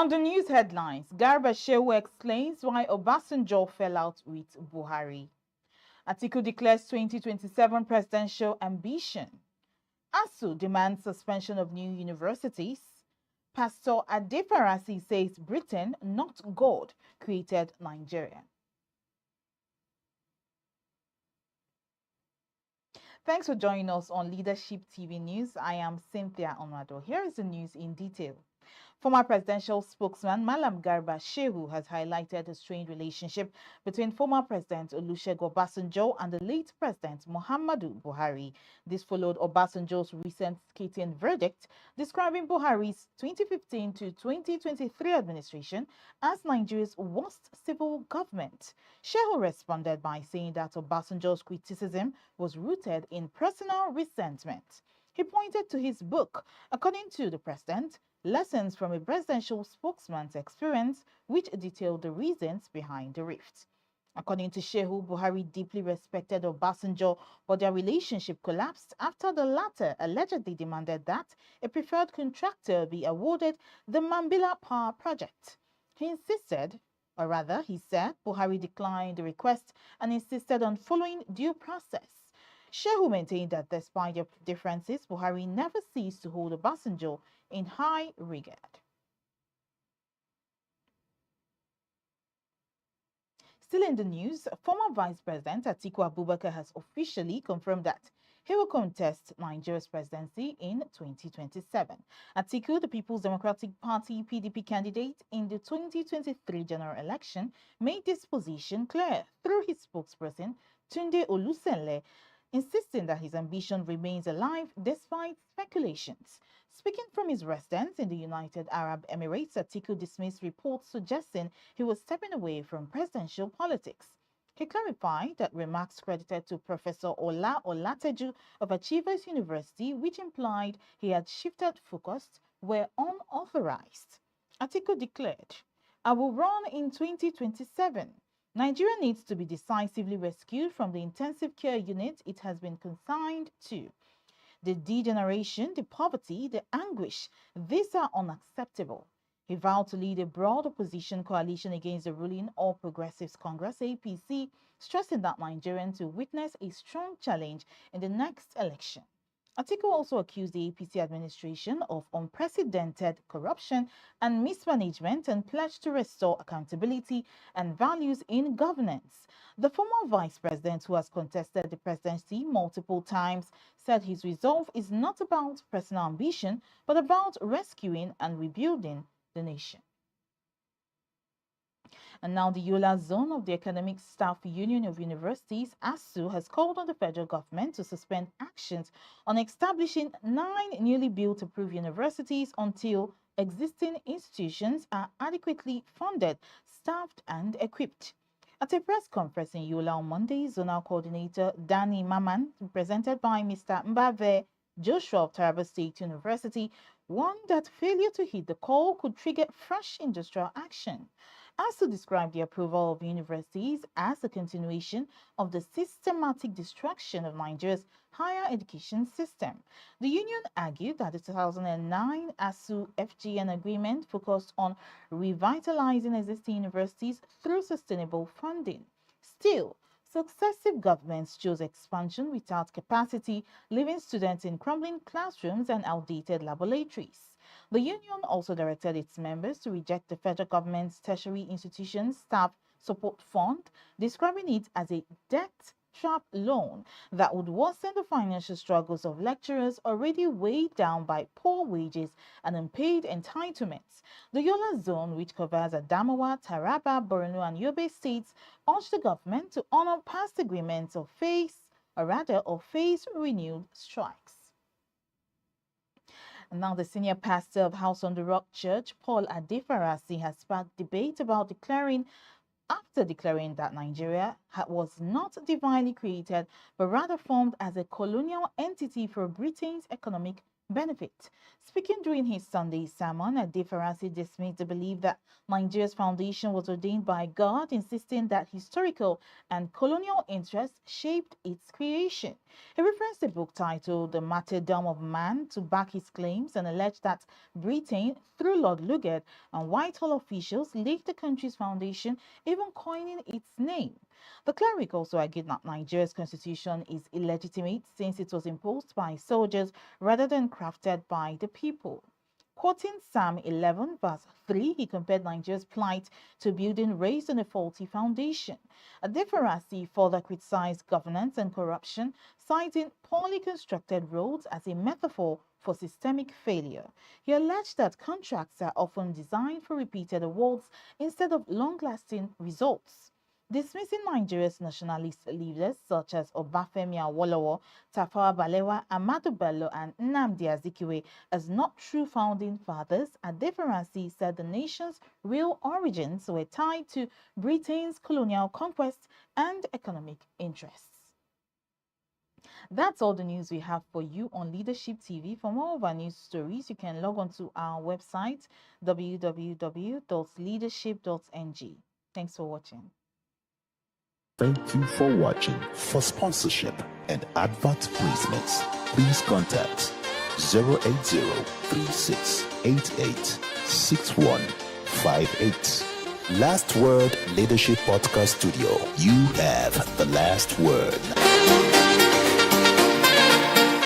On the news headlines, Garba Shehu explains why Obasanjo fell out with Buhari. Atiku declares 2027 presidential ambition. ASU demands suspension of new universities. Pastor Adefarasi says Britain, not God, created Nigeria. Thanks for joining us on Leadership TV News. I am Cynthia Onwado. Here is the news in detail. Former presidential spokesman Malam Garba Shehu has highlighted a strained relationship between former President Olusegun Obasanjo and the late President Muhammadu Buhari. This followed Obasanjo's recent scathing verdict describing Buhari's 2015 to 2023 administration as Nigeria's worst civil government. Shehu responded by saying that Obasanjo's criticism was rooted in personal resentment. He pointed to his book, according to the president, Lessons from a Presidential Spokesman's Experience, which detailed the reasons behind the rift. According to Shehu, Buhari deeply respected Obasanjo, but their relationship collapsed after the latter allegedly demanded that a preferred contractor be awarded the Mambila Power Project. He insisted, or rather, he said, Buhari declined the request and insisted on following due process. Shehu maintained that despite their differences, Buhari never ceased to hold Obasanjo in high regard. Still in the news, former Vice President Atiku Abubakar has officially confirmed that he will contest Nigeria's presidency in 2027. Atiku, the People's Democratic Party PDP candidate in the 2023 general election, made this position clear through his spokesperson Tunde Olusegun, insisting that his ambition remains alive despite speculations. Speaking from his residence in the United Arab Emirates, Atiku dismissed reports suggesting he was stepping away from presidential politics. He clarified that remarks credited to Professor Ola Olateju of Achievers University, which implied he had shifted focus, were unauthorized. Atiku declared, "I will run in 2027. Nigeria needs to be decisively rescued from the intensive care unit it has been consigned to. The degeneration, the poverty, the anguish, these are unacceptable." He vowed to lead a broad opposition coalition against the ruling All Progressives Congress (APC), stressing that Nigerians will witness a strong challenge in the next election. Atiku also accused the APC administration of unprecedented corruption and mismanagement and pledged to restore accountability and values in governance. The former vice president, who has contested the presidency multiple times, said his resolve is not about personal ambition, but about rescuing and rebuilding the nation. And now the Yola Zone of the Academic Staff Union of Universities, ASU, has called on the federal government to suspend actions on establishing 9 newly built approved universities until existing institutions are adequately funded, staffed, and equipped. At a press conference in Yola on Monday, Zonal Coordinator Danny Maman, represented by Mr. Mbave Joshua of Taraba State University, warned that failure to hit the call could trigger fresh industrial action. ASU described the approval of universities as a continuation of the systematic destruction of Nigeria's higher education system. The union argued that the 2009 ASU-FGN agreement focused on revitalizing existing universities through sustainable funding. Still, successive governments chose expansion without capacity, leaving students in crumbling classrooms and outdated laboratories. The union also directed its members to reject the federal government's tertiary institutions staff support fund, describing it as a debt trap loan that would worsen the financial struggles of lecturers already weighed down by poor wages and unpaid entitlements. The Yola Zone, which covers Adamawa, Taraba, Borno, and Yobe states, urged the government to honor past agreements of face renewed strikes. And now the senior pastor of House on the Rock Church, Paul Adefarasi, has sparked debate about declaring that Nigeria was not divinely created, but rather formed as a colonial entity for Britain's economic benefit. Speaking during his Sunday sermon, Adefarasi dismissed the belief that Nigeria's foundation was ordained by God, insisting that historical and colonial interests shaped its creation. He referenced a book titled The Martyrdom of Man to back his claims and alleged that Britain, through Lord Lugard and Whitehall officials, laid the country's foundation, even coining its name. The cleric also argued that Nigeria's constitution is illegitimate since it was imposed by soldiers rather than crafted by the people. Quoting Psalm 11 verse 3, he compared Nigeria's plight to a building raised on a faulty foundation. Adefarasi further criticized governance and corruption, citing poorly constructed roads as a metaphor for systemic failure. He alleged that contracts are often designed for repeated awards instead of long-lasting results. Dismissing Nigeria's nationalist leaders such as Obafemi Awolowo, Tafawa Balewa, Ahmadu Bello, and Nnamdi Azikiwe as not true founding fathers, Adefarasi said the nation's real origins were tied to Britain's colonial conquest and economic interests. That's all the news we have for you on Leadership TV. For more of our news stories, you can log on to our website, www.leadership.ng. Thanks for watching. Thank you for watching. For sponsorship and advert placements, please contact 080-3688-6158. Last Word Leadership Podcast Studio. You have the last word.